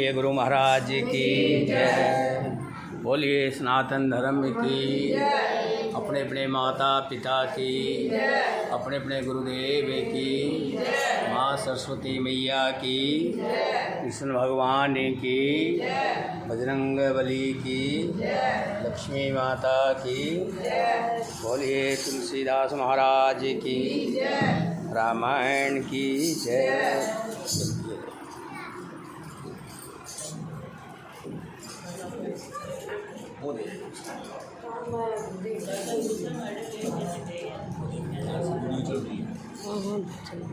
बोलिए गुरु महाराज की जय। बोलिए सनातन धर्म की, अपने अपने माता पिता की, अपने अपने गुरुदेव की, माँ सरस्वती मैया की, कृष्ण भगवान की, बजरंग बली की, लक्ष्मी माता की। बोलिए तुलसीदास महाराज की, रामायण की जय।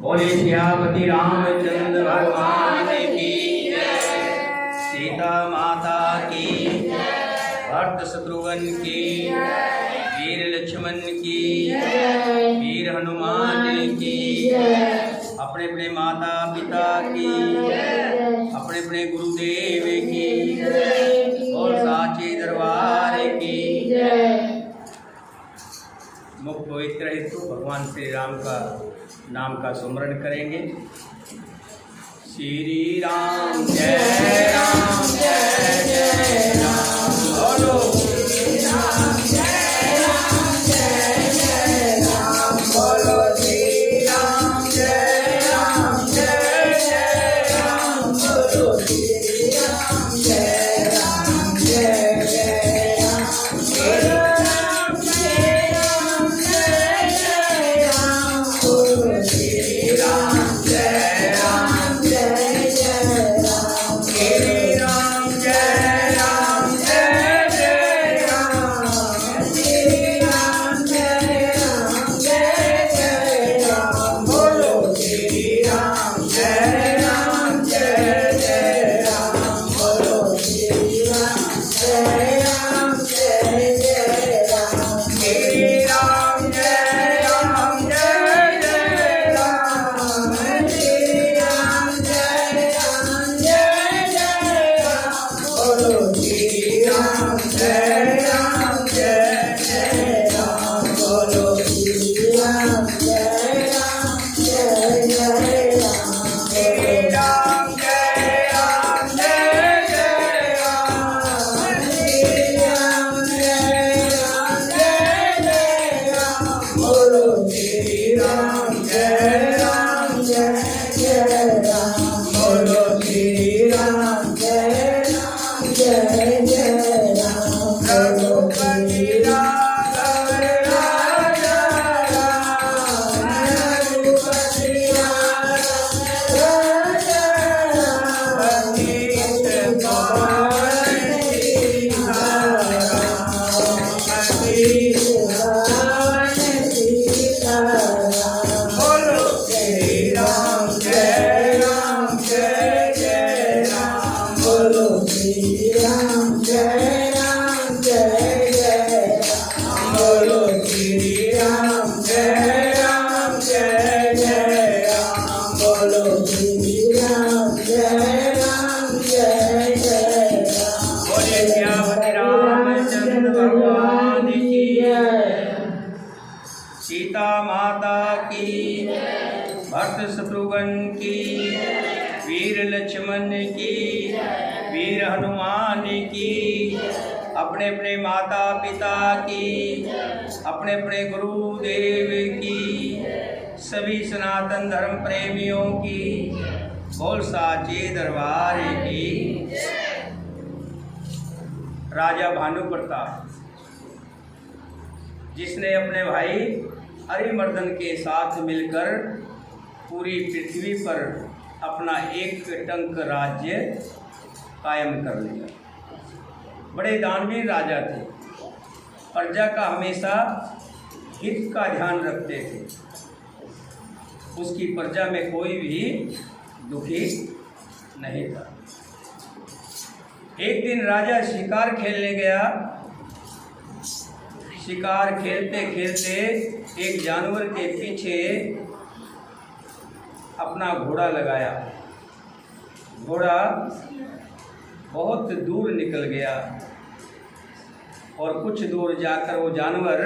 बोले सियापति रामचंद्र भगवान की, सीता माता की, भरत शत्रुघ्न की, वीर लक्ष्मण की, वीर हनुमान की, अपने अपने माता पिता की, अपने अपने गुरुदेव की और साचे दरबार की। मुख पवित्र हेतु भगवान श्री राम का नाम का सुमरण करेंगे। श्री राम जय राम जय जय राम, बोलो श्री राम जय राम जय जय राम, बोलो श्री राम जय राम जय जय राम, बोलो श्री राम जय राम जय जय राम, बोलो राम जय राम जय जय राम, बोलो श्री राम जय राम जय जय राम, श्री राम जय राम जय जय राम, श्री राम जय राम जय जय राम, बोलो श्री राम जय राम जय जय राम, बोलो श्री राम जय राम जय जय राम, श्री राम जय राम जय जय राम, श्री राम जय राम जय जय राम, बोलो श्री राम जय राम जय जय राम, बोलो श्री राम जय राम जय जय राम, श्री राम जय राम जय जय राम, श्री राम जय राम जय जय राम, बोलो श्री राम जय राम जय जय राम, बोलो श्री राम जय राम जय जय राम, रघुपति राघव राजा राम, रघुपति राघव राजा राम, पतित पावन सीताराम, पतित पावन सीताराम, बोलो श्री राम जय राम जय जय राम, बोलो श्री राम जय राम जय जय राम, बोलो श्री राम जय राम जय जय राम, बोलो श्री राम जय राम जय जय राम, बोले सियापति रामचंद्र भगवान की जय। सीता माता की, भरत शत्रुघ्न की, वीर लक्ष्मण की, वीर हनुमान की, अपने अपने माता पिता की, अपने अपने गुरुदेव की, सभी सनातन धर्म प्रेमियों की, बोल साचे दरबार की। राजा भानु प्रताप, जिसने अपने भाई अरिमर्दन के साथ मिलकर पूरी पृथ्वी पर अपना एक टंक राज्य कायम कर लिया। बड़े दानवीर राजा थे, प्रजा का हमेशा हित का ध्यान रखते थे, उसकी प्रजा में कोई भी दुखी नहीं था। एक दिन राजा शिकार खेलने गया। शिकार खेलते खेलते एक जानवर के पीछे अपना घोड़ा लगाया। घोड़ा बहुत दूर निकल गया और कुछ दूर जाकर वो जानवर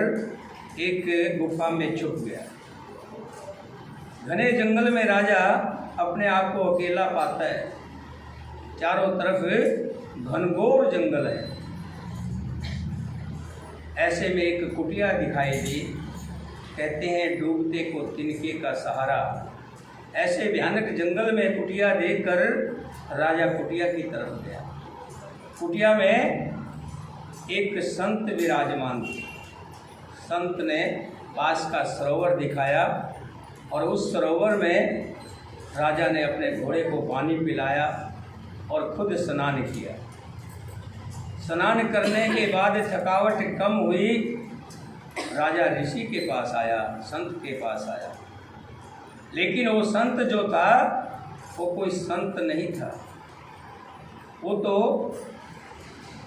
एक गुफा में छुप गया। घने जंगल में राजा अपने आप को अकेला पाता है। चारों तरफ घनघोर जंगल है। ऐसे में एक कुटिया दिखाई दी। कहते हैं डूबते को तिनके का सहारा। ऐसे भयानक जंगल में कुटिया देखकर राजा कुटिया की तरफ गया। कुटिया में एक संत विराजमान थे। संत ने पास का सरोवर दिखाया और उस सरोवर में राजा ने अपने घोड़े को पानी पिलाया और खुद स्नान किया। स्नान करने के बाद थकावट कम हुई। राजा ऋषि के पास आया, संत के पास आया, लेकिन वो संत जो था वो कोई संत नहीं था। वो तो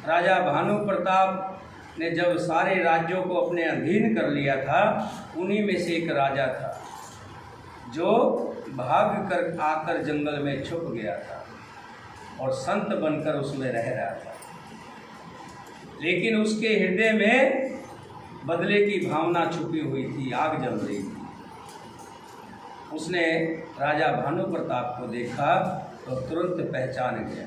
राजा भानु प्रताप ने जब सारे राज्यों को अपने अधीन कर लिया था, उन्हीं में से एक राजा था जो भाग कर आकर जंगल में छुप गया था और संत बनकर उसमें रह रहा था। लेकिन उसके हृदय में बदले की भावना छुपी हुई थी, आग जल रही थी। उसने राजा भानु प्रताप को देखा तो तुरंत पहचान गया।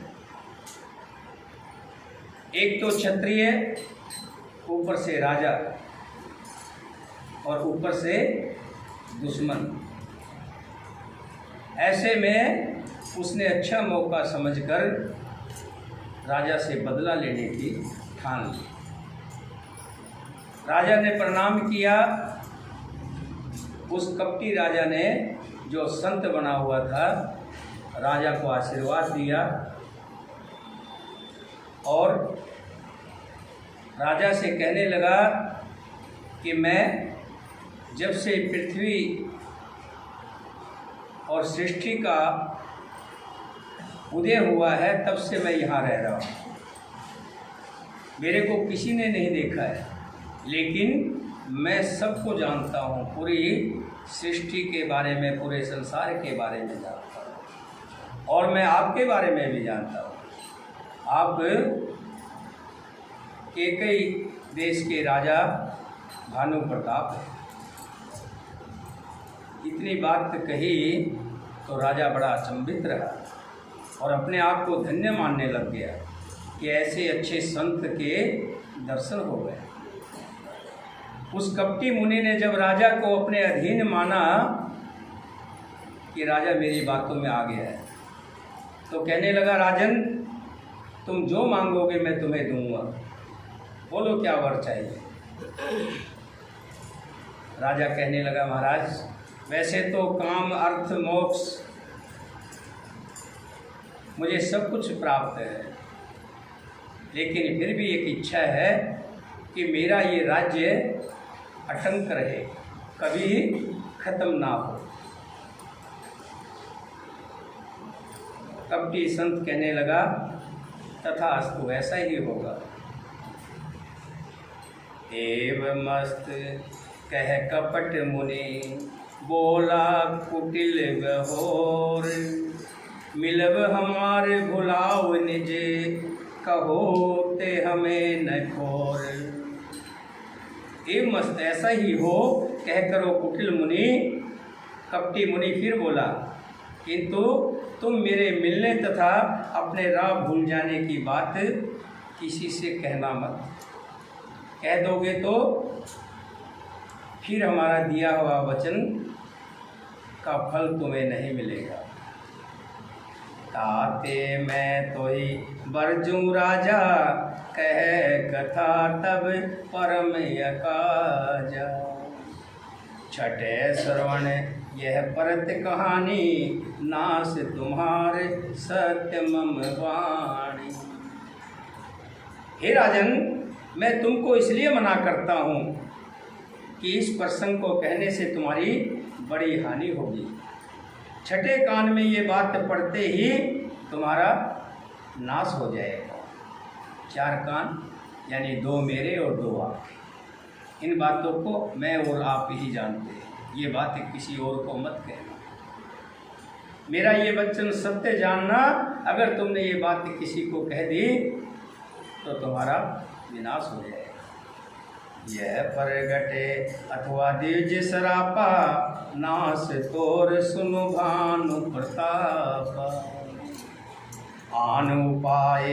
एक तो क्षत्रिय, ऊपर से राजा और ऊपर से दुश्मन। ऐसे में उसने अच्छा मौका समझकर राजा से बदला लेने की ठान ली। राजा ने प्रणाम किया। उस कपटी राजा ने जो संत बना हुआ था, राजा को आशीर्वाद दिया और राजा से कहने लगा कि मैं जब से पृथ्वी और सृष्टि का उदय हुआ है तब से मैं यहाँ रह रहा हूँ। मेरे को किसी ने नहीं देखा है, लेकिन मैं सबको जानता हूँ। पूरी सृष्टि के बारे में, पूरे संसार के बारे में जानता हूँ और मैं आपके बारे में भी जानता हूँ। आप कई देश के राजा भानु प्रताप हैं। इतनी बात कही तो राजा बड़ा अचंभित रहा और अपने आप को धन्य मानने लग गया कि ऐसे अच्छे संत के दर्शन हो गए। उस कपटी मुनि ने जब राजा को अपने अधीन माना कि राजा मेरी बातों में आ गया है, तो कहने लगा, राजन तुम जो मांगोगे मैं तुम्हें दूंगा, बोलो क्या वर चाहिए। राजा कहने लगा, महाराज वैसे तो काम अर्थ मोक्ष मुझे सब कुछ प्राप्त है, लेकिन फिर भी एक इच्छा है कि मेरा ये राज्य अटंक रहे, कभी खत्म ना हो। कपटी संत कहने लगा, तथास्तु ऐसा ही होगा। एवमस्त कह कपट मुनि बोला कुटिल गहोर, मिलब हमारे भुलाव निज, कहो ते हमें न खोर। एवमस्त ऐसा ही हो कह करो कुटिल मुनि। कपटी मुनि फिर बोला, किंतु तुम मेरे मिलने तथा अपने राह भूल जाने की बात किसी से कहना मत। कह दोगे तो फिर हमारा दिया हुआ वचन का फल तुम्हें नहीं मिलेगा। ताते मैं तो ही बरजूं राजा, कह कथा तब परम यकाजा। छठे श्रवण यह परत कहानी, नास तुम्हारे सत्य मम वाणी। हे राजन, मैं तुमको इसलिए मना करता हूँ कि इस प्रसंग को कहने से तुम्हारी बड़ी हानि होगी। छठे कान में ये बात पढ़ते ही तुम्हारा नाश हो जाएगा। चार कान यानी दो मेरे और दो आपके। इन बातों को मैं और आप ही जानते हैं। ये बात किसी और को मत कहना। मेरा ये वचन सत्य जानना, अगर तुमने ये बात किसी को कह दी तो तुम्हारा विनाश हो जाएगा। यह परगटे अथवा द्विज सरापा, नाश तोर सुनु भानु प्रताप। आन उपाय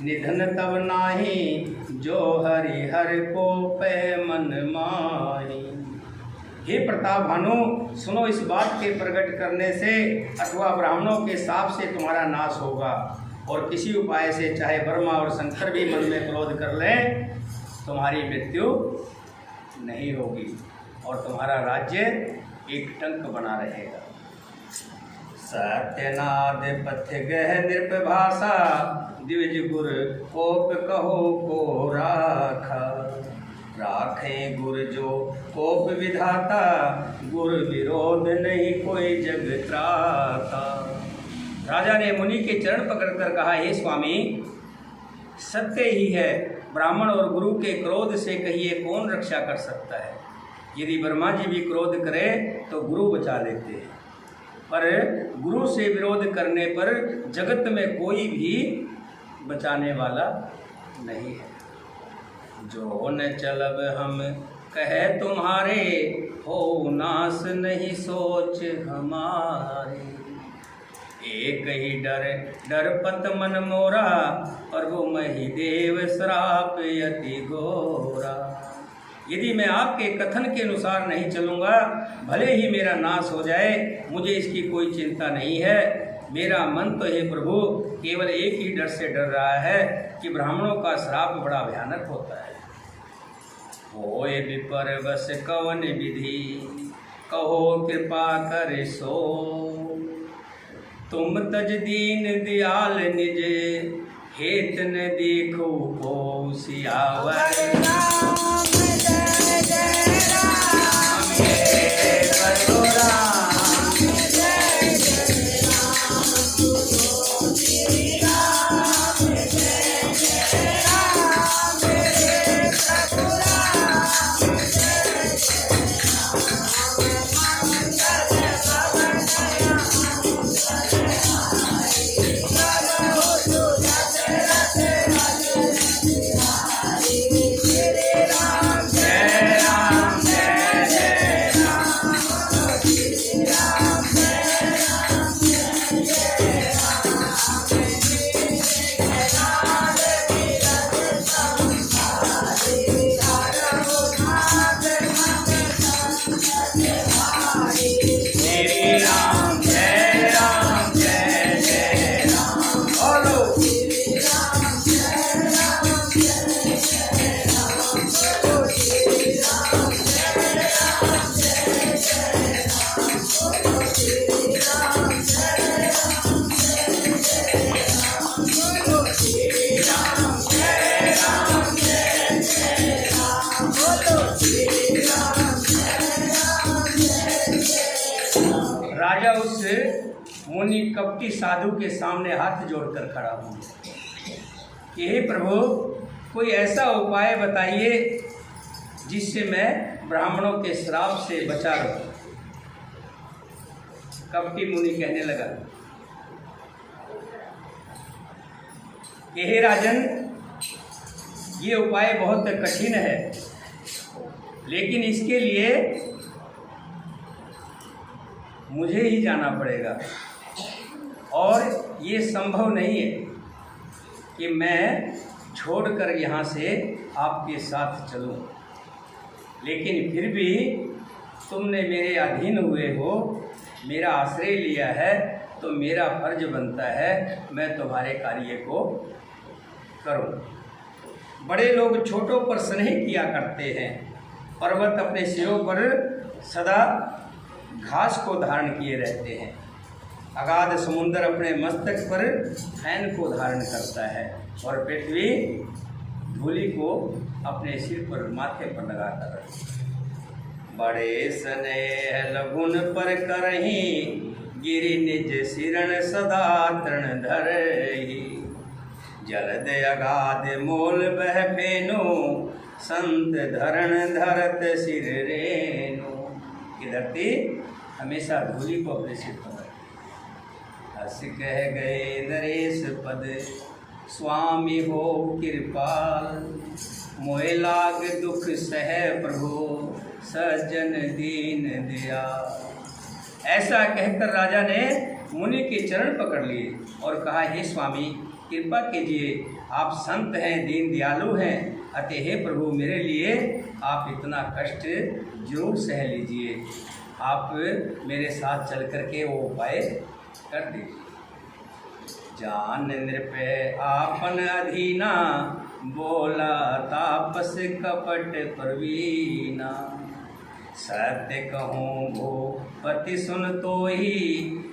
निधन तब नाही, जो हरि हर को पै मन माही। हे प्रताप भानु, सुनो, इस बात के प्रकट करने से अथवा ब्राह्मणों के शाप से तुम्हारा नाश होगा, और किसी उपाय से चाहे ब्रह्मा और शंकर भी मन में क्रोध कर लें, तुम्हारी मृत्यु नहीं होगी और तुम्हारा राज्य एक टंक बना रहेगा। सत्यनाद पथ्य गह नृप भाषा, द्विज गुर कोप कहो को राखा। राखें गुर जो कोप विधाता, गुर विरोध नहीं कोई जग त्राता। राजा ने मुनि के चरण पकड़कर कहा, हे स्वामी, सत्य ही है, ब्राह्मण और गुरु के क्रोध से कहिए कौन रक्षा कर सकता है। यदि ब्रह्मा जी भी क्रोध करें तो गुरु बचा लेते हैं, पर गुरु से विरोध करने पर जगत में कोई भी बचाने वाला नहीं है। जो न चलब हम कहे तुम्हारे, हो नाश नहीं सोच हमारे। एक ही डर डरपत मन मोरा, और वो मही देव श्राप यति घोरा। यदि मैं आपके कथन के अनुसार नहीं चलूँगा, भले ही मेरा नाश हो जाए, मुझे इसकी कोई चिंता नहीं है। मेरा मन तो हे प्रभु केवल एक ही डर से डर रहा है कि ब्राह्मणों का श्राप बड़ा भयानक होता है। होए विपर बस कवन विधि, कहो कृपा करे सो। तुम तज दीन दयाल निज, हेत न देखो को सियावर। राजा उस मुनि कपटी साधु के सामने हाथ जोड़कर खड़ा हुआ कि हे प्रभु, कोई ऐसा उपाय बताइए जिससे मैं ब्राह्मणों के श्राप से बचा रहूं। कपटी मुनि कहने लगा कि हे राजन, ये उपाय बहुत कठिन है, लेकिन इसके लिए मुझे ही जाना पड़ेगा, और ये संभव नहीं है कि मैं छोड़कर यहाँ से आपके साथ चलूँ। लेकिन फिर भी तुमने मेरे अधीन हुए हो, मेरा आश्रय लिया है, तो मेरा फर्ज बनता है मैं तुम्हारे कार्य को करूँ। बड़े लोग छोटों पर स्नेह किया करते हैं। पर्वत अपने सिरों पर सदा घास को धारण किए रहते हैं। अगाध समुद्र अपने मस्तक पर फैन को धारण करता है, और पृथ्वी धूलि को अपने सिर पर माथे पर लगाकर रखती है। बड़े स्नेह लगुन पर करही, गिरि निज सिरण सदा तृण धरही। जलद अगाध मोल बह फेनु, संत धरण धरत सिर रेनु। ये धरती हमेशा धूलि को अपने सिर पर रखे। हंस कह गए नरेश पद, स्वामी हो कृपाल। मोए लाग दुख सह प्रभु, सज्जन दीन दयाल। ऐसा कहकर राजा ने मुनि के चरण पकड़ लिए और कहा, हे स्वामी, कृपा कीजिए, आप संत हैं, दीन दयालु हैं, अतः हे प्रभु मेरे लिए आप इतना कष्ट जरूर सह लीजिए। आप मेरे साथ चल करके वो उपाय कर दीजिए। जान नृप आपन अधीना, बोला तापस कपट प्रवीणा। सत्य कहूँ भूपति सुन तो ही,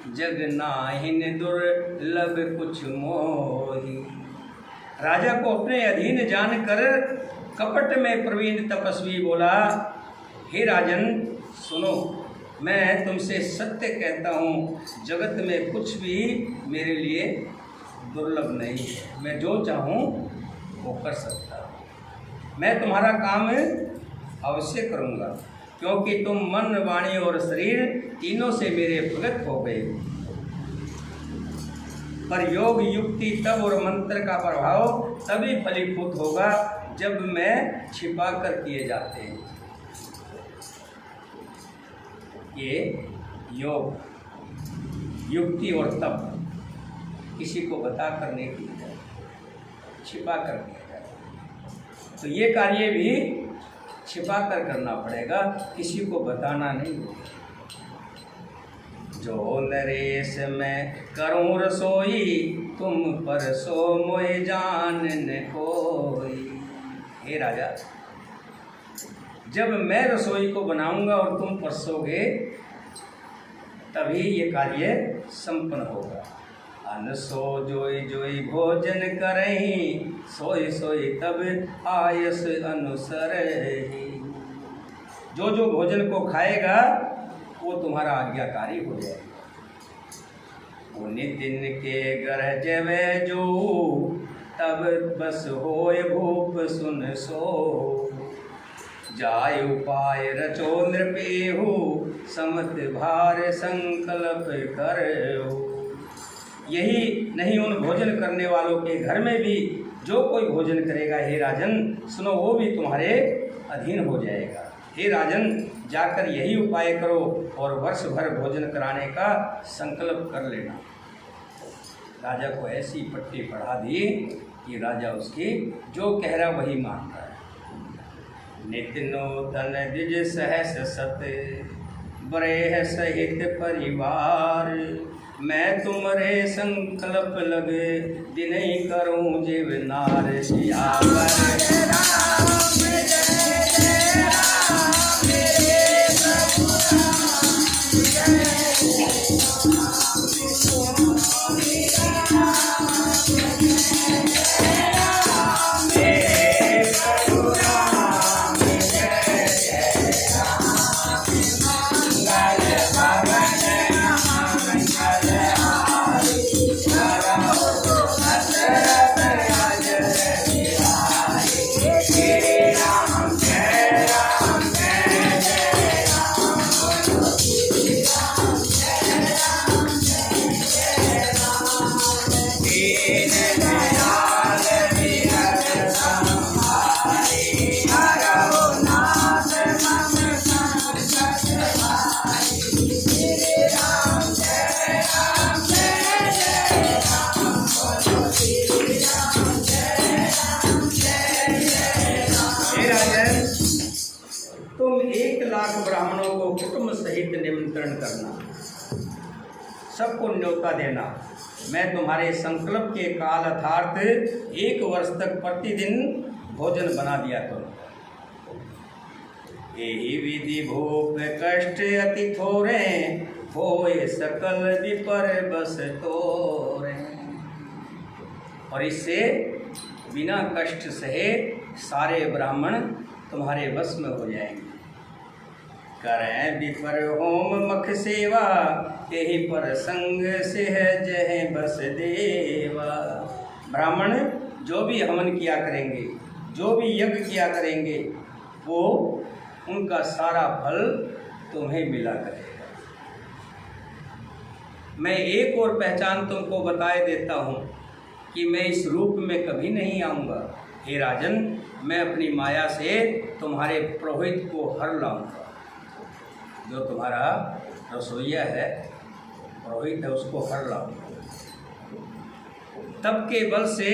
जग नाहिन दुर्लभ कुछ मोही। राजा को अपने अधीन जानकर कपट में प्रवीण तपस्वी बोला, हे राजन सुनो, मैं तुमसे सत्य कहता हूँ, जगत में कुछ भी मेरे लिए दुर्लभ नहीं है। मैं जो चाहूँ वो कर सकता हूँ। मैं तुम्हारा काम अवश्य करूँगा, क्योंकि तुम मन, वाणी और शरीर तीनों से मेरे भगत हो गए। पर योग, युक्ति, तप और मंत्र का प्रभाव तभी फलीभूत होगा जब मैं छिपा कर किए जाते हैं। ये योग, युक्ति और तप किसी को बता कर नहीं किया जाए, छिपा कर किया जाए। तो ये कार्य भी छिपा कर करना पड़ेगा, किसी को बताना नहीं। जो नरेश मैं करूँ रसोई, तुम परसो मोए जान न कोई। हे राजा, जब मैं रसोई को बनाऊंगा और तुम परसोगे, तभी ये कार्य संपन्न होगा। अन सो जोई जोई भोजन करही, सोई सोई तब आयस अनुसरहि। जो जो भोजन को खाएगा वो तुम्हारा आज्ञाकारी हो जाएगा। उन्हीं दिन के गरज वे जो, तब बस होए भूप सुन सो। जाय उपाय रचो नृपेहु, समत भार संकल्प करो। यही नहीं, उन भोजन करने वालों के घर में भी जो कोई भोजन करेगा, हे राजन सुनो, वो भी तुम्हारे अधीन हो जाएगा। हे राजन, जाकर यही उपाय करो और वर्ष भर भोजन कराने का संकल्प कर लेना। राजा को ऐसी पट्टी पढ़ा दी कि राजा उसकी जो कह रहा वही मान रहा है। नित्य नूतन द्विज सहस सत, बरेह सहित परिवार। मैं तुम्हारे संकल्प लगे, दिन ही करूं जीव नार। तुम 1,00,000 ब्राह्मणों को कुटुंब सहित निमंत्रण करना, सबको न्योता देना। मैं तुम्हारे संकल्प के काल अर्थात 1 वर्ष तक प्रतिदिन भोजन बना दिया करूँ। यही विधि भूप कष्ट अति थोरे, होए सकल विपर बस तोरे। और इससे बिना कष्ट सहे सारे ब्राह्मण तुम्हारे वश में हो जाएंगे। करें विपर होम मख सेवा, यही पर संग से है जय बस देवा। ब्राह्मण जो भी हवन किया करेंगे, जो भी यज्ञ किया करेंगे, वो उनका सारा फल तुम्हें मिला करेगा। मैं एक और पहचान तुमको बताए देता हूँ कि मैं इस रूप में कभी नहीं आऊँगा। हे राजन, मैं अपनी माया से तुम्हारे पुरोहित को हर लाऊंगा। जो तुम्हारा रसोइया है, पुरोहित है, उसको हर लाऊंगा। तब के बल से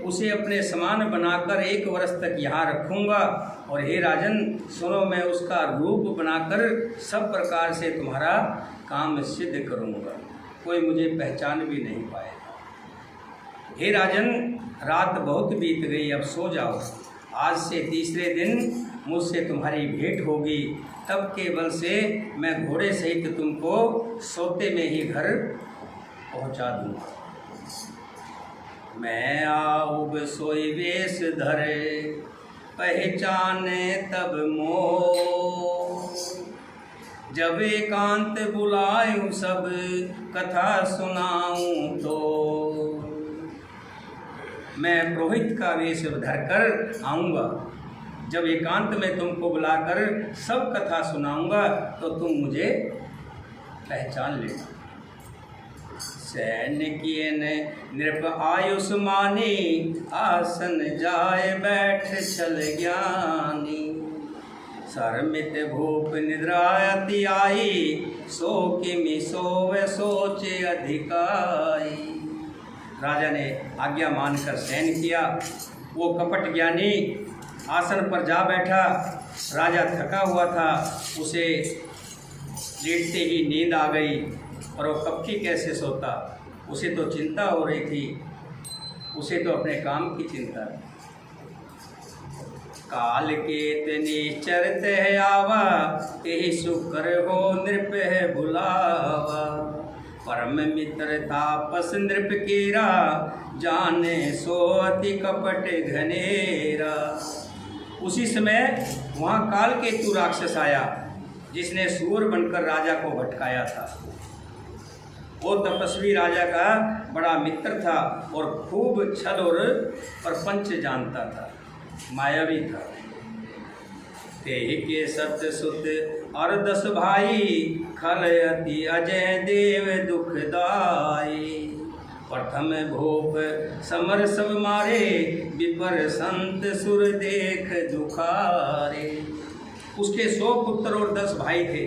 उसे अपने समान बनाकर 1 वर्ष तक यहाँ रखूँगा। और हे राजन सुनो, मैं उसका रूप बनाकर सब प्रकार से तुम्हारा काम सिद्ध करूँगा, कोई मुझे पहचान भी नहीं पाएगा। हे राजन रात बहुत बीत गई, अब सो जाओ। आज से तीसरे दिन मुझसे तुम्हारी भेंट होगी, तब के बल से मैं घोड़े सहित तुमको सोते में ही घर पहुंचा दूंगा। मैं आऊब सोई वेश धरे, पहचाने तब मोह। जब एकांत बुलाऊं सब कथा सुनाऊं तो। मैं पुरोहित का वेश धरकर आऊँगा, जब एकांत में तुमको बुलाकर सब कथा सुनाऊंगा तो तुम मुझे पहचान लेना। सैन्य किए ने नृप आयुष्मानी, आसन जाए बैठ चल ज्ञानी। शर्मित भूप निद्रा अति आई, सो किमि सोवे सोचे अधिकाई। राजा ने आज्ञा मानकर शयन किया। वो कपट ज्ञानी आसन पर जा बैठा। राजा थका हुआ था, उसे लेटते ही नींद आ गई, और वो कपटी कैसे सोता, उसे तो चिंता हो रही थी, उसे तो अपने काम की चिंता। काल के निश्चरत है आवा, यही शुक्र हो नृप है बुलावा। परम मित्र तापस नृप कीरा, जाने सो अति कपट घनेरा। उसी समय वहाँ कालकेतु राक्षस आया, जिसने सूर बनकर राजा को भटकाया था। वो तपस्वी राजा का बड़ा मित्र था और खूब छल और प्रपंच जानता था, मायावी था। तेहि के सत्य सुत और 10 भाई, खल अति अजय देव दुखदाई। प्रथम भूप समर सब मारे, विपर संत सुर देख दुखारे। उसके 100 पुत्र और 10 भाई थे,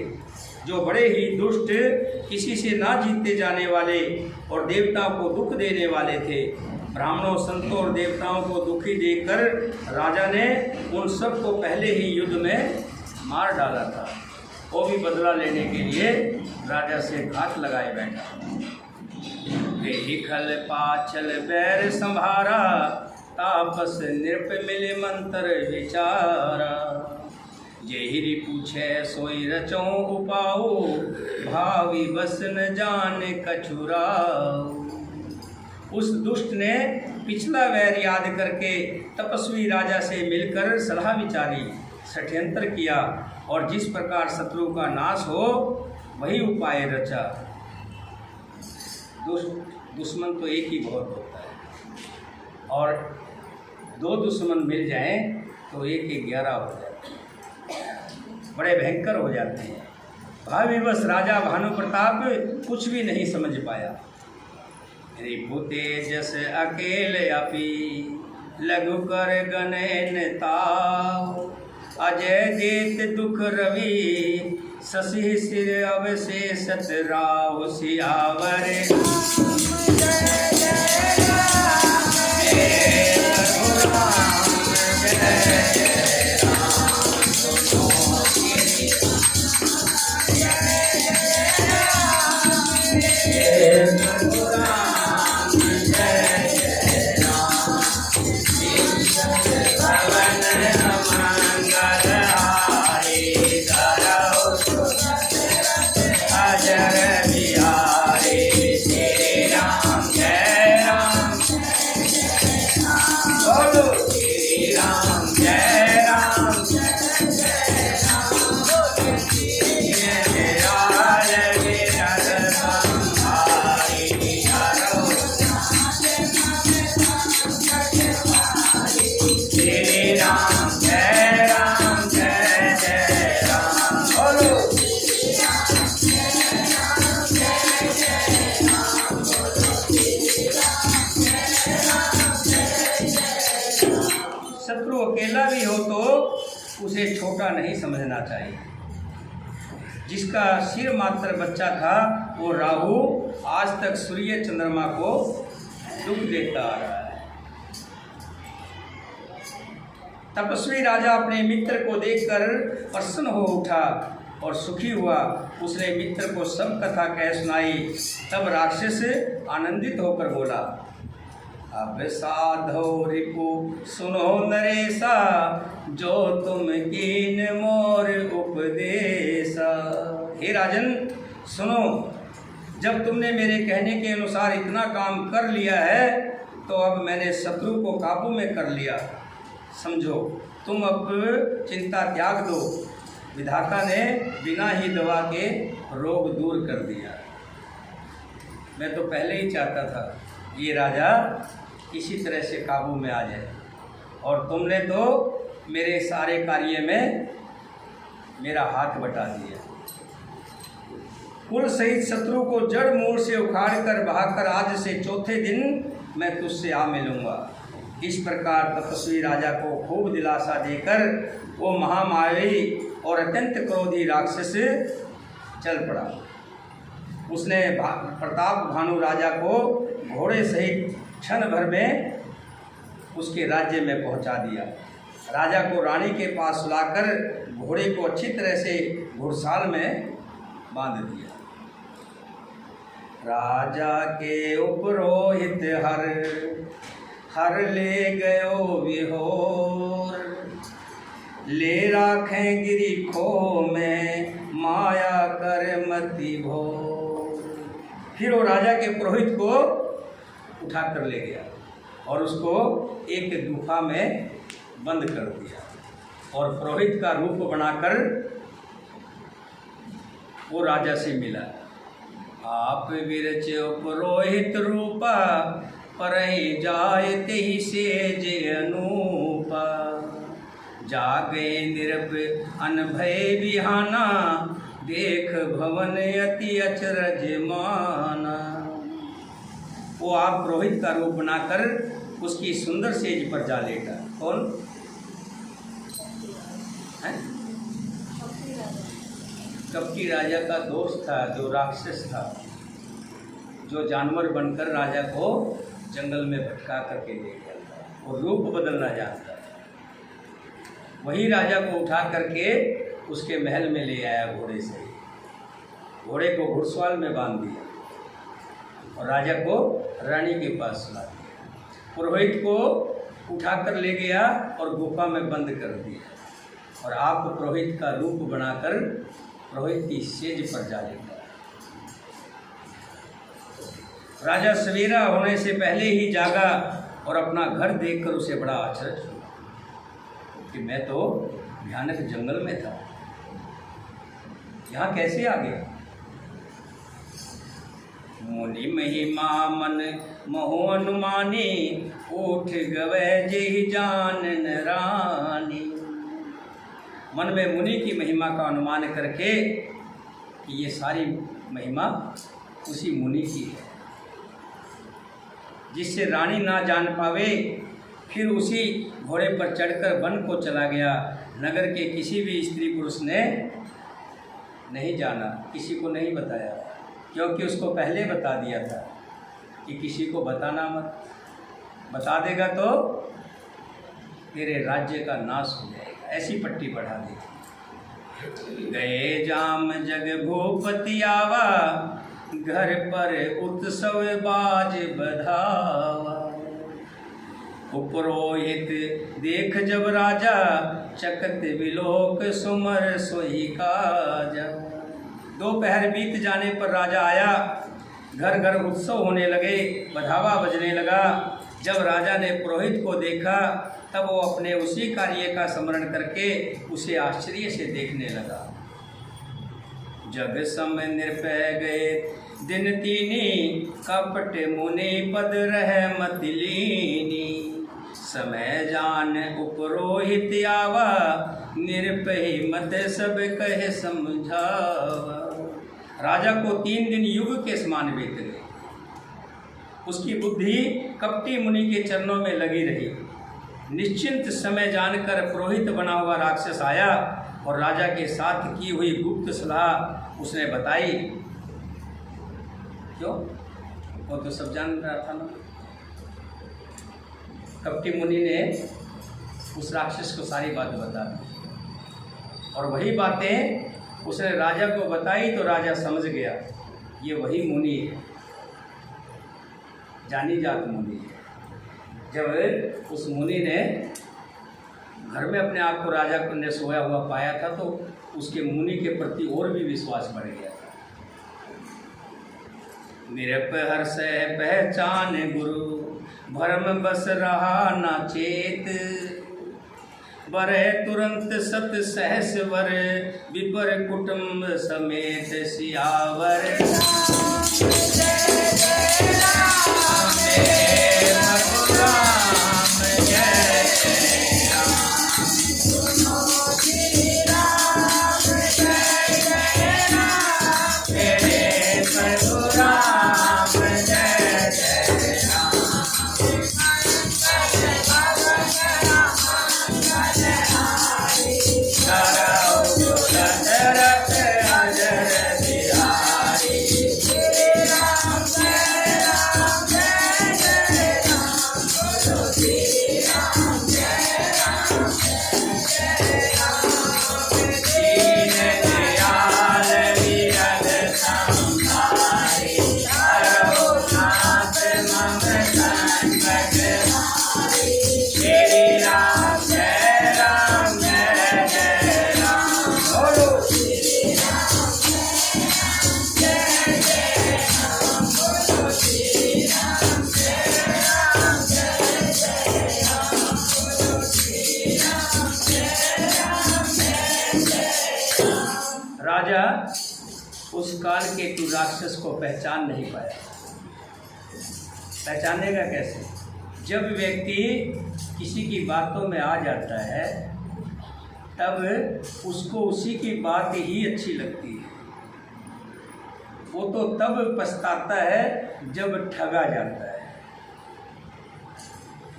जो बड़े ही दुष्ट, किसी से ना जीते जाने वाले और देवताओं को दुख देने वाले थे। ब्राह्मणों, संतों और देवताओं को दुखी देखकर राजा ने उन सब को पहले ही युद्ध में मार डाला था। वो भी बदला लेने के लिए राजा से घात लगाए बैठा। खल पाछल बैर संभारा, तापस नृप मिले मंत्र विचारा। जेहिरी पूछे सोई रचो उपाओ, भावी बस न जाने कछुराओ। उस दुष्ट ने पिछला वैर याद करके तपस्वी राजा से मिलकर सलाह विचारी, षड्यंत्र किया, और जिस प्रकार शत्रु का नाश हो वही उपाय रचा। दुश्मन तो एक ही बहुत होता है, और 2 दुश्मन मिल जाएं तो 1 के 11 हो जाते हैं, बड़े भयंकर हो जाते हैं। भाविवश राजा भानु प्रताप कुछ भी नहीं समझ पाया। रिपु तेजस अकेले अपी, लघु कर गणेन ताव। अजय देत दुख रवि, शशि सिर अवशेषत राव। सियावर अकेला भी हो तो उसे छोटा नहीं समझना चाहिए। जिसका सिर मात्र बच्चा था वो राहु आज तक सूर्य चंद्रमा को दुख देता आ रहा है। तपस्वी राजा अपने मित्र को देखकर प्रसन्न हो उठा और सुखी हुआ। उसने मित्र को सब कथा कह सुनाई। तब राक्षस आनंदित होकर बोला, अब साधो रिपु सुनो नरेशा, जो तुम कीन मोर उपदेशा। हे राजन सुनो, जब तुमने मेरे कहने के अनुसार इतना काम कर लिया है तो अब मैंने शत्रु को काबू में कर लिया। समझो, तुम अब चिंता त्याग दो। विधाता ने बिना ही दवा के रोग दूर कर दिया। मैं तो पहले ही चाहता था ये राजा किसी तरह से काबू में आ जाए, और तुमने तो मेरे सारे कार्य में मेरा हाथ बटा दिया। कुल सहित शत्रु को जड़ मूल से उखाड़ कर बहाकर आज से चौथे दिन मैं तुझसे आ मिलूंगा। इस प्रकार तपस्वी राजा को खूब दिलासा देकर वो महामारी और अत्यंत क्रोधी राक्षस चल पड़ा। उसने प्रताप भानु राजा को घोड़े सहित क्षण भर में उसके राज्य में पहुंचा दिया। राजा को रानी के पास लाकर घोड़े को अच्छी तरह से घुड़साल में बांध दिया। राजा के उपरोहित हर ले गयो विहोर, ले राखें गिरी खो में माया कर मति भोर। फिर वो राजा के पुरोहित को उठा कर ले गया और उसको एक गुफा में बंद कर दिया, और पुरोहित का रूप बनाकर वो राजा से मिला। आप विरचो पुरोहित रूपा, परहि जायते ही सेज अनूपा। जागे निरप अनभय बिहाना, देख भवन अति अचरज माना। वो आप पुरोहित का रूप बनाकर उसकी सुंदर सेज पर जा लेटा। कौन है? कपटी राजा का दोस्त था, जो राक्षस था, जो जानवर बनकर राजा को जंगल में भटका करके ले गया था। वो रूप बदलना जानता था। वही राजा को उठा करके उसके महल में ले आया घोड़े से। घोड़े को घुड़सवाल में बांध दिया और राजा को रानी के पास ला दिया। पुरोहित को उठा कर ले गया और गुफा में बंद कर दिया, और आप पुरोहित का रूप बनाकर पुरोहित की सेज पर जा लेता। राजा सवेरा होने से पहले ही जागा और अपना घर देखकर उसे बड़ा आश्चर्य हुआ कि मैं तो भयानक जंगल में था, यहाँ कैसे आ गया। मुनि महिमा मन मोह अनुमानी, उठ गवे जेहि जानन रानी। मन में मुनि की महिमा का अनुमान करके कि ये सारी महिमा उसी मुनि की है, जिससे रानी ना जान पावे। फिर उसी घोड़े पर चढ़कर वन को चला गया। नगर के किसी भी स्त्री पुरुष ने नहीं जाना, किसी को नहीं बताया, क्योंकि उसको पहले बता दिया था कि किसी को बताना मत, बता देगा तो तेरे राज्य का नाश हो जाएगा। ऐसी पट्टी बढ़ा दी। गए जाम जग भूपति आवा, घर पर उत्सव बाज बधावा। पुरोहित देख जब राजा, चकत विलोक सुमर सोई काजा। दोपहर बीत जाने पर राजा आया। घर घर उत्सव होने लगे, बधावा बजने लगा। जब राजा ने पुरोहित को देखा तब वो अपने उसी कार्य का स्मरण करके उसे आश्चर्य से देखने लगा। जग सम निर्भय गए दिन तीनी, कपट मुनि पद रह मति लीनी। समय जान उपरोहित आवा, निरपहि मत सब कहे समझावा। राजा को 3 दिन युग के समान बीत गए। उसकी बुद्धि कपटी मुनि के चरणों में लगी रही। निश्चिंत समय जानकर पुरोहित बना हुआ राक्षस आया और राजा के साथ की हुई गुप्त सलाह उसने बताई। क्यों? वो तो सब जान रहा था ना। कपटी मुनि ने उस राक्षस को सारी बात बता दी और वही बातें उसने राजा को बताई तो राजा समझ गया ये वही मुनि है, जानी जात मुनि है। जब उस मुनि ने घर में अपने आप को राजा ने सोया हुआ पाया था तो उसके मुनि के प्रति और भी विश्वास बढ़ गया था। निरप हर्ष पहचान गुरु, भरम बस रहा ना चेत, बरे तुरंत सत सहस वर, विपर कुटुंब समेत सियावर। राजा उस काल के राक्षस को पहचान नहीं पाया। पहचानेगा कैसे? जब व्यक्ति किसी की बातों में आ जाता है तब उसको उसी की बात ही अच्छी लगती है। वो तो तब पछताता है जब ठगा जाता है।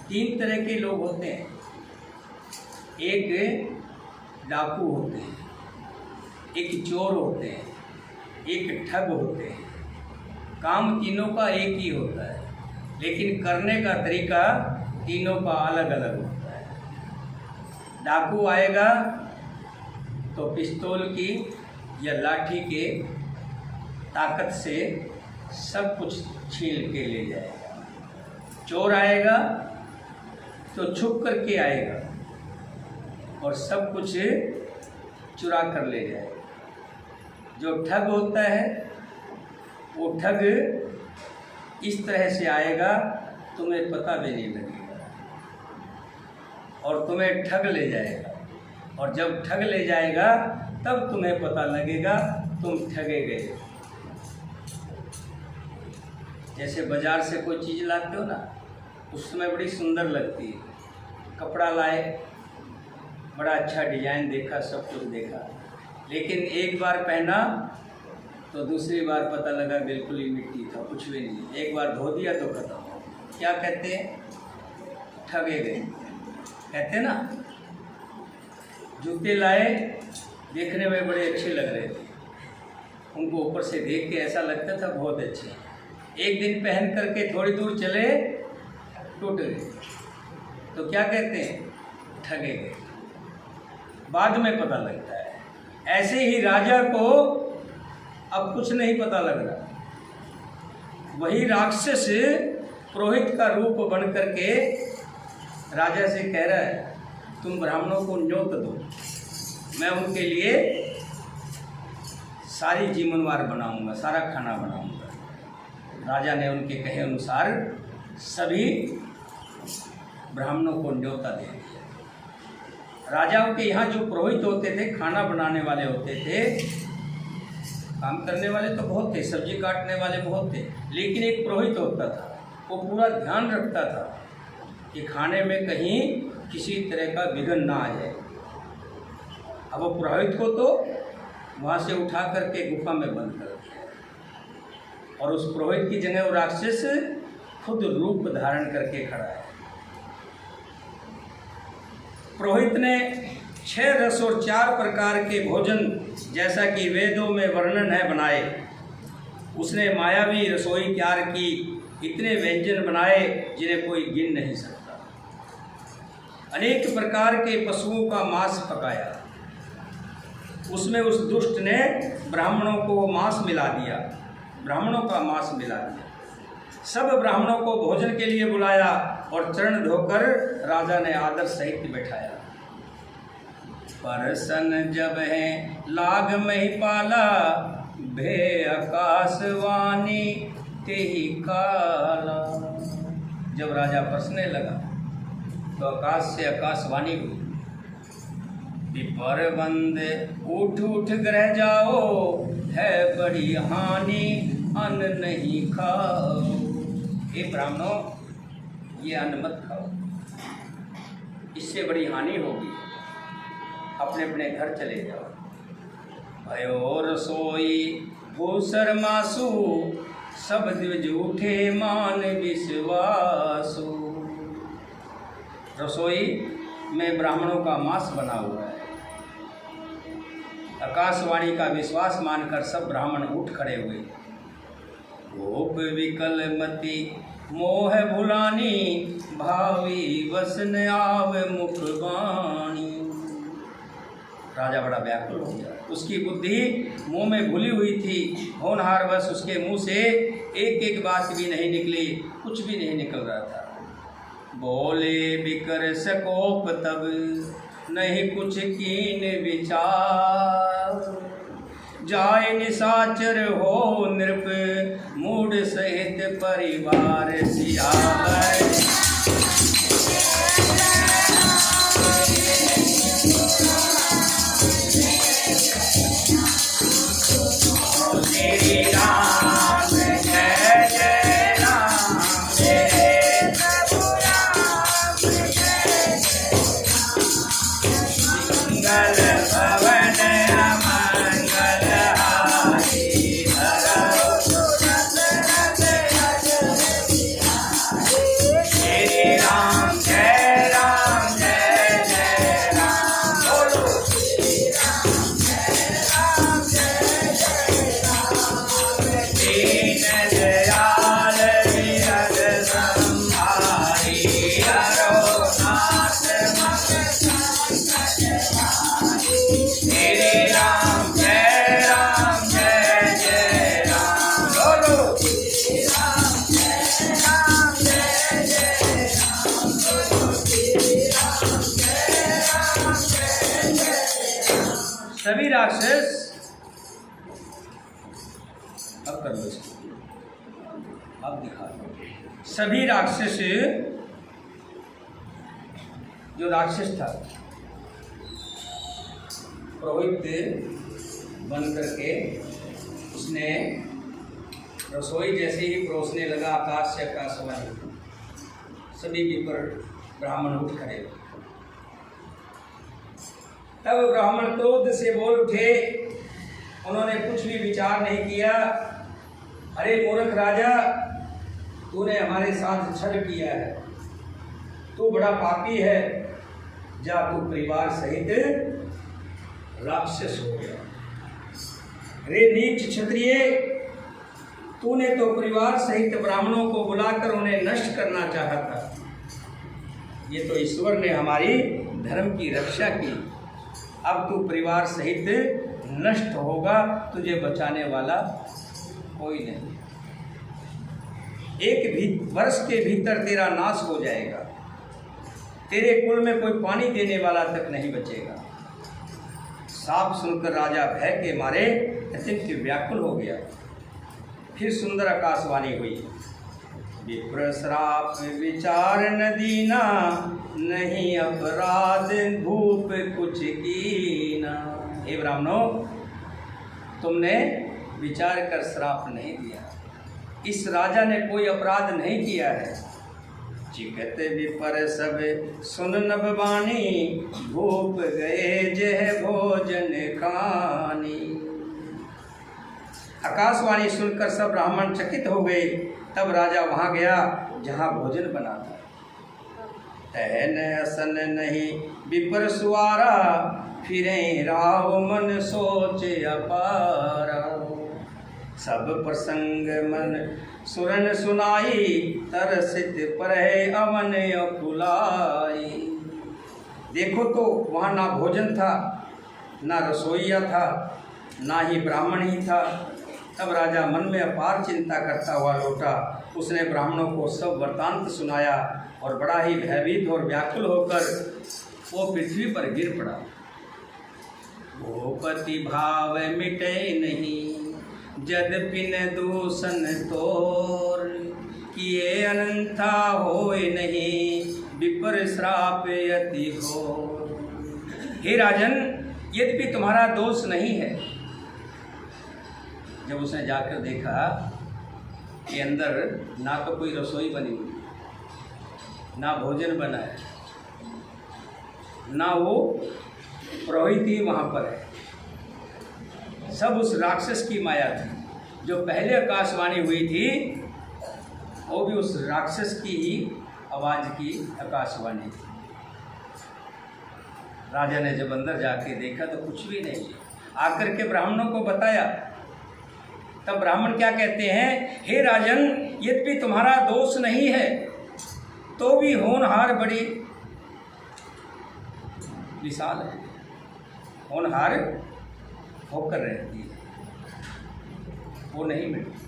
3 तरह के लोग होते हैं। एक डाकू होते हैं, एक चोर होते हैं, एक ठग होते हैं। काम तीनों का एक ही होता है लेकिन करने का तरीका तीनों का अलग अलग होता है। डाकू आएगा तो पिस्तौल की या लाठी के ताकत से सब कुछ छीन के ले जाएगा। चोर आएगा तो छुप करके आएगा और सब कुछ चुरा कर ले जाएगा। जो ठग होता है वो ठग इस तरह से आएगा तुम्हें पता भी नहीं लगेगा और तुम्हें ठग ले जाएगा, और जब ठग ले जाएगा तब तुम्हें पता लगेगा तुम ठगे गए। जैसे बाजार से कोई चीज़ लाते हो ना, उस समय बड़ी सुंदर लगती है। कपड़ा लाए, बड़ा अच्छा डिजाइन देखा, सब कुछ देखा, लेकिन एक बार पहना तो दूसरी बार पता लगा बिल्कुल ही मिट्टी था, कुछ भी नहीं। एक बार धो दिया तो खत्म हो। क्या कहते हैं? ठगे गए कहते ना। जूते लाए, देखने में बड़े अच्छे लग रहे थे, उनको ऊपर से देख के ऐसा लगता था बहुत अच्छे। एक दिन पहन करके थोड़ी दूर चले, टूट गए, तो क्या कहते हैं? ठगे गए। बाद में पता लगता है। ऐसे ही राजा को अब कुछ नहीं पता लग रहा। वही राक्षस पुरोहित का रूप बन करके राजा से कह रहा है तुम ब्राह्मणों को न्योत दो, मैं उनके लिए सारी जीवनवार बनाऊंगा, सारा खाना बनाऊंगा। राजा ने उनके कहे अनुसार सभी ब्राह्मणों को न्योता दे दिया। राजाओं के यहाँ जो पुरोहित होते थे, खाना बनाने वाले होते थे, काम करने वाले तो बहुत थे, सब्जी काटने वाले बहुत थे, लेकिन एक पुरोहित होता था, वो पूरा ध्यान रखता था कि खाने में कहीं किसी तरह का विघ्न ना आ जाए। अब वो पुरोहित को तो वहाँ से उठा करके गुफा में बंद कर दिया और उस पुरोहित की जगह वो राक्षस खुद रूप धारण करके खड़ा है। पुरोहित ने 6 रस और 4 प्रकार के भोजन, जैसा कि वेदों में वर्णन है, बनाए। उसने मायावी रसोई तैयार की, इतने व्यंजन बनाए जिन्हें कोई गिन नहीं सकता। अनेक प्रकार के पशुओं का मांस पकाया। उसमें उस दुष्ट ने ब्राह्मणों को मांस मिला दिया, ब्राह्मणों का मांस मिला दिया। सब ब्राह्मणों को भोजन के लिए बुलाया और चरण धोकर राजा ने आदर सहित बैठाया। परसन जब है लाग महिपाला, भे आकाशवाणी तेहि काला। जब राजा परसने लगा तो आकाश से आकाशवाणी हुई, विपर बंद उठ उठ ग्रह जाओ, है बड़ी हानि अन्न नहीं खाओ। हे ब्राह्मणों, ये अन्न मत खाओ, इससे बड़ी हानि होगी, अपने अपने घर चले जाओ। भयो रसोई भूसर मासु, सब द्विज उठे मान विश्वासु। रसोई में ब्राह्मणों का मांस बना हुआ है। आकाशवाणी का विश्वास मानकर सब ब्राह्मण उठ खड़े हुए। गोप विकल मति मोह भुलानी, भावी वसन आव मुख वाणी। राजा बड़ा व्याकुल हो गया, उसकी बुद्धि मुंह में भूली हुई थी। होनहार बस उसके मुंह से एक एक बात भी नहीं निकली, कुछ भी नहीं निकल रहा था। बोले बिकर सकोप तब, नहीं कुछ कीन विचार। जाय निशाचर हो नृप, मूड सहित परिवार सियावर। सभी राक्षस, अब कर लो इसको, अब दिखा दो। सभी राक्षस, जो राक्षस था पुरोहित बन करके, उसने रसोई जैसे ही परोसने लगा, आकाश से आकाशवाणी, सभी विपर ब्राह्मण उठ खड़े। तब ब्राह्मण क्रोध से बोल उठे, उन्होंने कुछ भी विचार नहीं किया। अरे मूर्ख राजा, तूने हमारे साथ छल किया है, तू बड़ा पापी है, जा तू परिवार सहित राक्षस हो गया। रे नीच क्षत्रिय, तूने तो परिवार सहित ब्राह्मणों को बुलाकर उन्हें नष्ट करना चाहा था। ये तो ईश्वर ने हमारी धर्म की रक्षा की, अब तू परिवार सहित नष्ट होगा, तुझे बचाने वाला कोई नहीं। एक वर्ष के भीतर तेरा नाश हो जाएगा, तेरे कुल में कोई पानी देने वाला तक नहीं बचेगा। साफ सुनकर राजा भय के मारे अत्यंत व्याकुल हो गया। फिर सुंदर आकाशवाणी हुई, विप्र श्राप विचार न दीना, नहीं अपराध भूप कुछ कीना। हे ब्राह्मणों, तुमने विचार कर श्राप नहीं दिया, इस राजा ने कोई अपराध नहीं किया है। चिकत विपर सब सुन नभ बानी, भूप गए जह भोजन खानी। आकाशवाणी सुनकर सब ब्राह्मण चकित हो गए। तब राजा वहाँ गया जहाँ भोजन बना था। तहन असन नहीं विपर सुआरा, फिरे राव मन सोच अपारा। सब प्रसंग मन सुरन सुनाई, तरसित परहे अवन अकुलाई। देखो तो वहाँ ना भोजन था, ना रसोईया था, ना ही ब्राह्मण ही था। तब राजा मन में अपार चिंता करता हुआ लौटा। उसने ब्राह्मणों को सब वृत्तांत सुनाया और बड़ा ही भयभीत और व्याकुल होकर वो पृथ्वी पर गिर पड़ा। भूपति भाव मिटे नहीं, यद्यपि न दूषण तोर, किए अनंथा होय नहीं, विपर श्राप यति हो। हे राजन, यद्यपि तुम्हारा दोष नहीं है। जब उसने जाकर देखा कि अंदर ना तो कोई रसोई बनी हुई, ना भोजन बना है, ना वो पुरोहित ही वहाँ पर है, सब उस राक्षस की माया थी। जो पहले आकाशवाणी हुई थी वो भी उस राक्षस की ही आवाज़ की आकाशवाणी थी। राजा ने जब अंदर जाके देखा तो कुछ भी नहीं है। आकर के ब्राह्मणों को बताया, तब ब्राह्मण क्या कहते हैं, हे राजन, यद्यपि तुम्हारा दोष नहीं है तो भी होनहार बड़ी विशाल है, होनहार होकर रहती है, वो नहीं मिलती।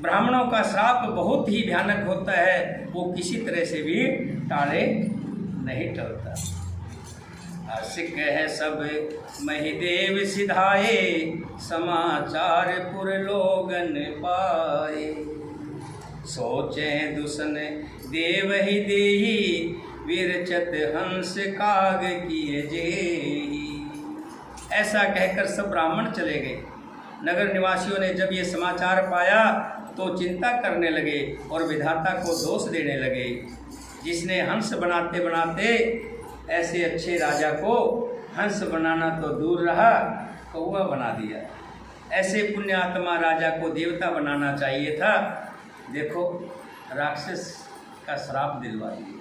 ब्राह्मणों का श्राप बहुत ही भयानक होता है, वो किसी तरह से भी टाले नहीं टलता। सिख है सब महिदेव सिधाए, समाचार पुर लोगन पाए, सोचे दुसन देव ही देही, विरचत हंस काग किए जेही। ऐसा कहकर सब ब्राह्मण चले गए। नगर निवासियों ने जब ये समाचार पाया तो चिंता करने लगे और विधाता को दोष देने लगे, जिसने हंस बनाते बनाते ऐसे अच्छे राजा को हंस बनाना तो दूर रहा, कौवा बना दिया। ऐसे पुण्यात्मा राजा को देवता बनाना चाहिए था। देखो, राक्षस का श्राप दिलवा दिया।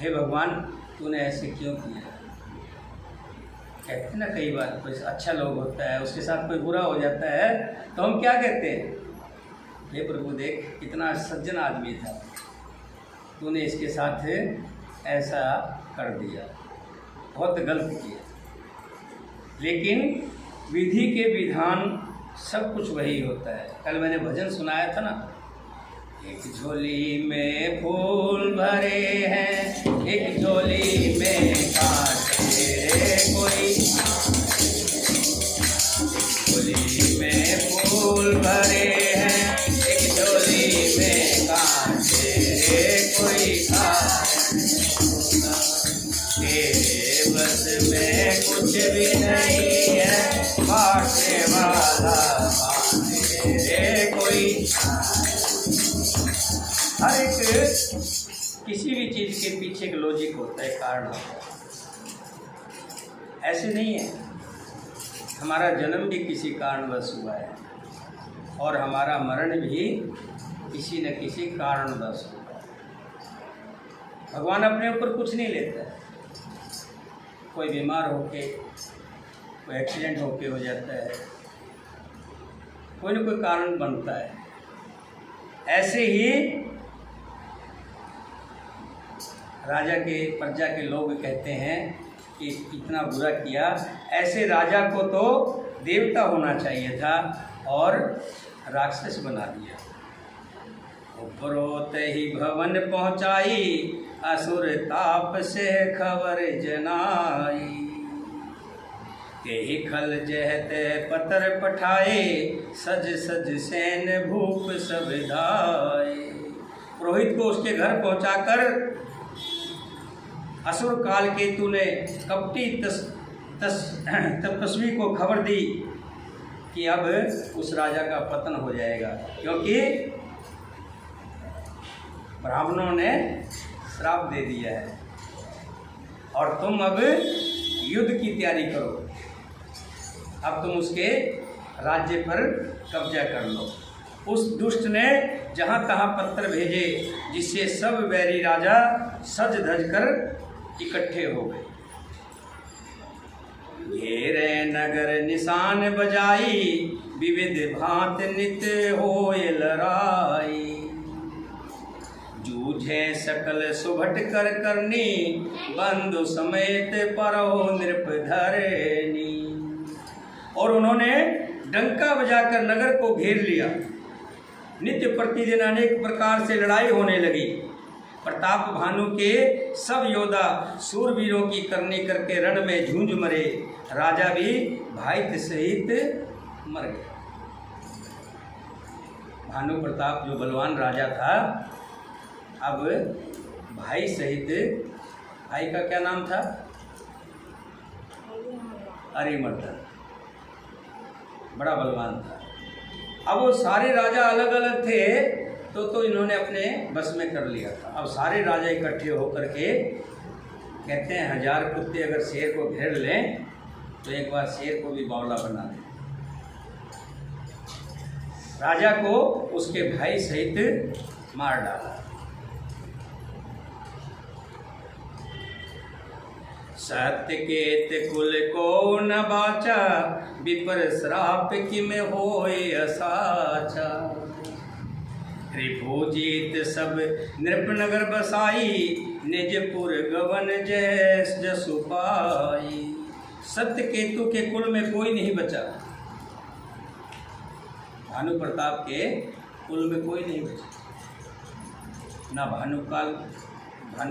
हे भगवान, तूने ऐसे क्यों किया? कहते ना कई बार कोई अच्छा लोग होता है, उसके साथ कोई बुरा हो जाता है तो हम क्या कहते हैं, हे प्रभु देख कितना सज्जन आदमी था, तूने इसके साथ ऐसा कर दिया, बहुत गलत किया। लेकिन विधि के विधान सब कुछ वही होता है। कल मैंने भजन सुनाया था ना, एक झोली में फूल भरे हैं, एक झोली में कांटे रे कोई, झोली में फूल भरे हैं, एक झोली में कांटे रे कोई, तेरे बस में कुछ भी नहीं है, बांटने वाला बांटे रे कोई। हर एक किसी भी चीज़ के पीछे एक लॉजिक होता है, कारण होता है। ऐसे नहीं है, हमारा जन्म भी किसी कारणवश हुआ है और हमारा मरण भी किसी न किसी कारणवश हुआ है। भगवान अपने ऊपर कुछ नहीं लेता है। कोई बीमार होके, कोई एक्सीडेंट होके हो जाता है, कोई न कोई कारण बनता है। ऐसे ही राजा के प्रजा के लोग कहते हैं कि इतना बुरा किया, ऐसे राजा को तो देवता होना चाहिए था और राक्षस बना दिया। उपरोत ही भवन पहुँचाई, असुर ताप से खबर जनाई, तेहि खल जहते पतर पठाए, सज सज सैन भूप सब धाए। पुरोहित को उसके घर पहुंचाकर असुर काल केतु ने कपटी तपस्वी को खबर दी कि अब उस राजा का पतन हो जाएगा, क्योंकि ब्राह्मणों ने श्राप दे दिया है और तुम अब युद्ध की तैयारी करो, अब तुम उसके राज्य पर कब्जा कर लो। उस दुष्ट ने जहाँ तहाँ पत्र भेजे, जिससे सब वैरी राजा सज धज कर इकट्ठे हो गए। घेरे नगर निशान बजाई, विविध भांत नित होय लड़ाई, जूझे सकल सुभट कर करनी, बंधु समेत परो नृप धरनी। और उन्होंने डंका बजाकर नगर को घेर लिया। नित्य प्रतिदिन अनेक प्रकार से लड़ाई होने लगी। प्रताप भानु के सब योद्धा सूरवीरों की करनी करके रण में झूंझ मरे। राजा भी भाई सहित मर गया। भानु प्रताप जो बलवान राजा था, अब भाई सहित, भाई का क्या नाम था? अरिमर्दन, बड़ा बलवान था। अब वो सारे राजा अलग अलग थे तो इन्होंने अपने बस में कर लिया था। अब सारे राजा इकट्ठे होकर के कहते हैं 1000 कुत्ते अगर शेर को घेर लें तो एक बार शेर को भी बावला बना दें। राजा को उसके भाई सहित मार डाला। सत्यकेत कुल को न बाचा, विपर श्राप कि में होय असाचा। रिपुजीत सब नृपनगर बसाई, निजपुर गवन जैस जसु पाई। सत्यकेतु के कुल में कोई नहीं बचा। भानु प्रताप के कुल में कोई नहीं बचा। ना भानु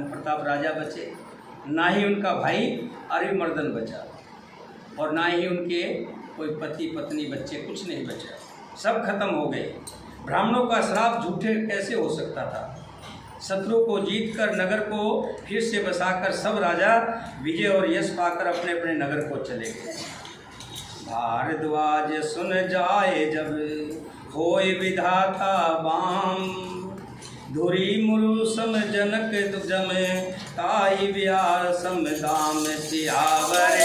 प्रताप राजा बचे, ना ही उनका भाई अरिमर्दन बचा, और ना ही उनके कोई पति पत्नी बच्चे, कुछ नहीं बचा। सब खत्म हो गए। ब्राह्मणों का श्राप झूठे कैसे हो सकता था? शत्रु को जीतकर नगर को फिर से बसाकर सब राजा विजय और यश पाकर अपने अपने नगर को चले गए। भारद्वाज सुन जाए जब, होय विधाता बाम। धुरी मुरु सम जनक जम, ताई बिहार सम दाम सियावर।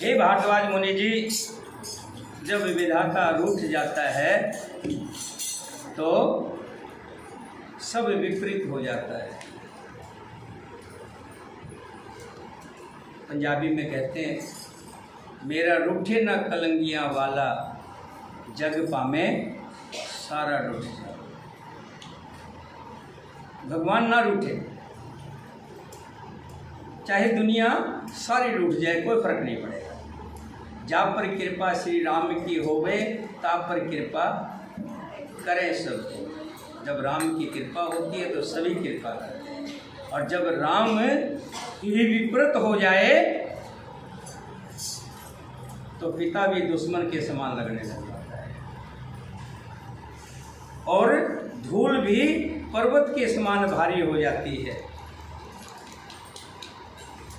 हे भारद्वाज मुनि जी, जब विधाता रूठ जाता है तो सब विपरीत हो जाता है। पंजाबी में कहते हैं, मेरा रूठे न कलंगियाँ वाला, जग पामे सारा रूठ जाए। भगवान ना रूठे, चाहे दुनिया सारी रूठ जाए, कोई फर्क नहीं पड़ेगा। जा पर कृपा श्री राम की होवे, ता पर कृपा करें सब। जब राम की कृपा होती है तो सभी कृपा करते हैं, और जब राम ही विपरीत हो जाए तो पिता भी दुश्मन के समान लगने लग जाता है, और धूल भी पर्वत के समान भारी हो जाती है,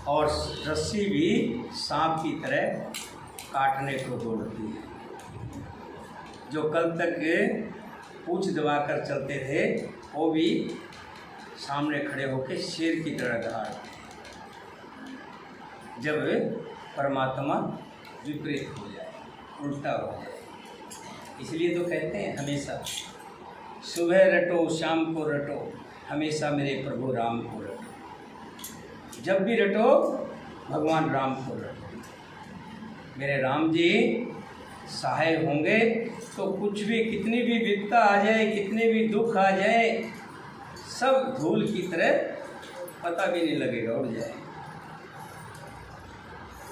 और रस्सी भी सांप की तरह काटने को दौड़ती है। जो कल तक पूंछ दबाकर चलते थे वो भी सामने खड़े होकर शेर की तरह दहाड़ते। जब परमात्मा विपरीत हो जाए, उल्टा हो जाए, इसलिए तो कहते हैं हमेशा सुबह रटो शाम को रटो, हमेशा मेरे प्रभु राम को रटो। जब भी रटो भगवान राम को रटो। मेरे राम जी सहाय होंगे तो कुछ भी, कितनी भी विपदा आ जाए, कितने भी दुख आ जाए, सब धूल की तरह पता भी नहीं लगेगा, उड़ जाए।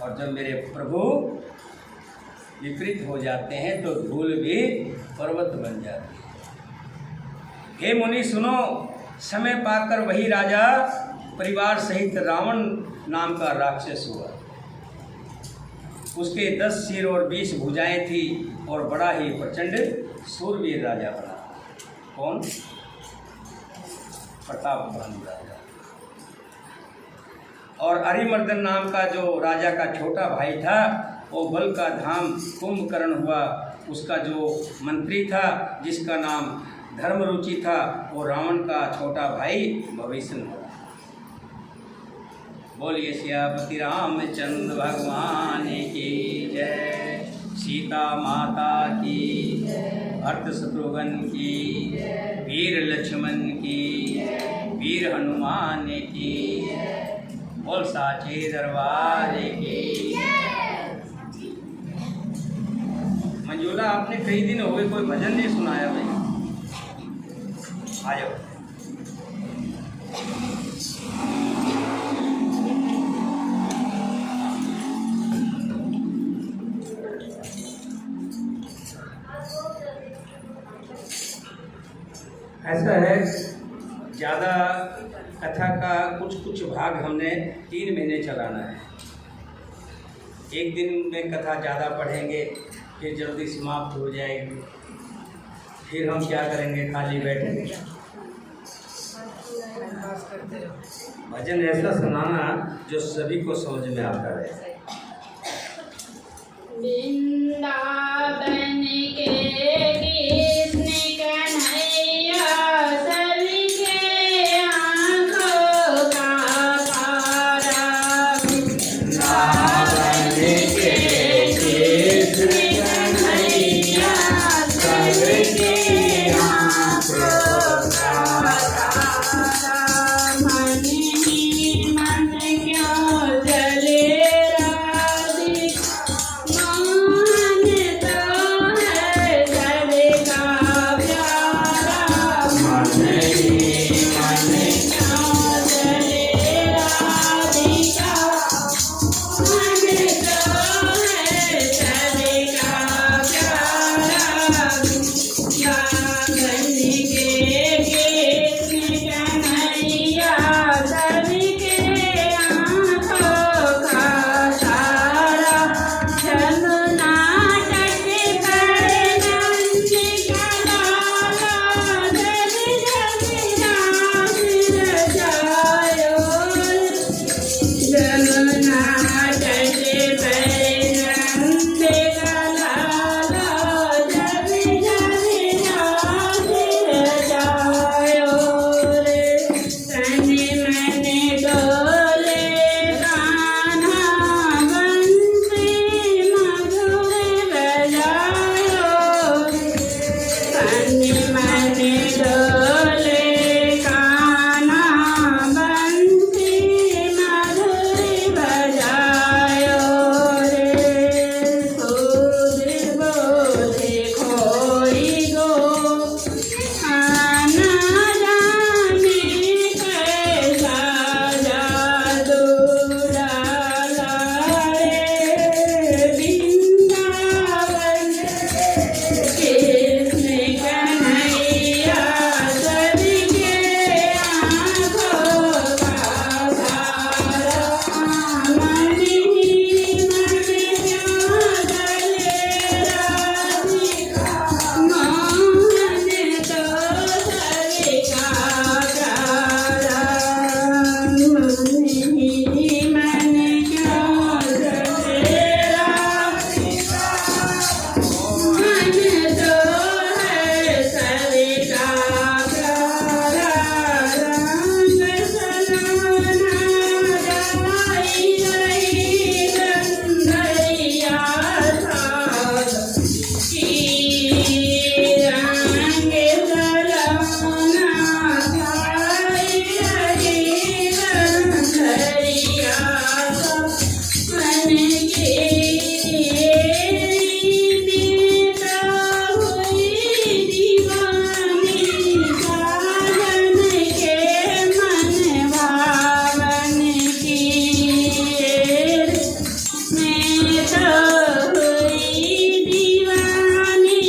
और जब मेरे प्रभु विपरीत हो जाते हैं तो धूल भी पर्वत बन जाती है। हे मुनि सुनो, समय पाकर वही राजा परिवार सहित रावण नाम का राक्षस हुआ। उसके 10 सिर और 20 भुजाएं थी और बड़ा ही प्रचंड सूरवीर राजा बना। कौन? प्रतापवान राजा। और अरिमर्दन नाम का जो राजा का छोटा भाई था, वो बल का धाम कुंभकर्ण हुआ। उसका जो मंत्री था, जिसका नाम धर्मरुचि था, वो रावण का छोटा भाई भविष्ण हुआ। बोलिए सियापति रामचंद्र भगवान की जय, सीता माता की, भरत शत्रुघ्न की, वीर लक्ष्मण की, वीर हनुमान की, बोल साचे दरबार की। मंजूला, आपने कई दिन हो गए कोई भजन नहीं सुनाया भाई, आ जाओ। ऐसा है, ज़्यादा कथा का कुछ भाग हमने 3 महीने चलाना है। एक दिन में कथा ज़्यादा पढ़ेंगे, फिर जल्दी समाप्त हो जाएगी, फिर हम क्या करेंगे, खाली बैठेंगे। भजन ऐसा सुनाना जो सभी को समझ में आता है।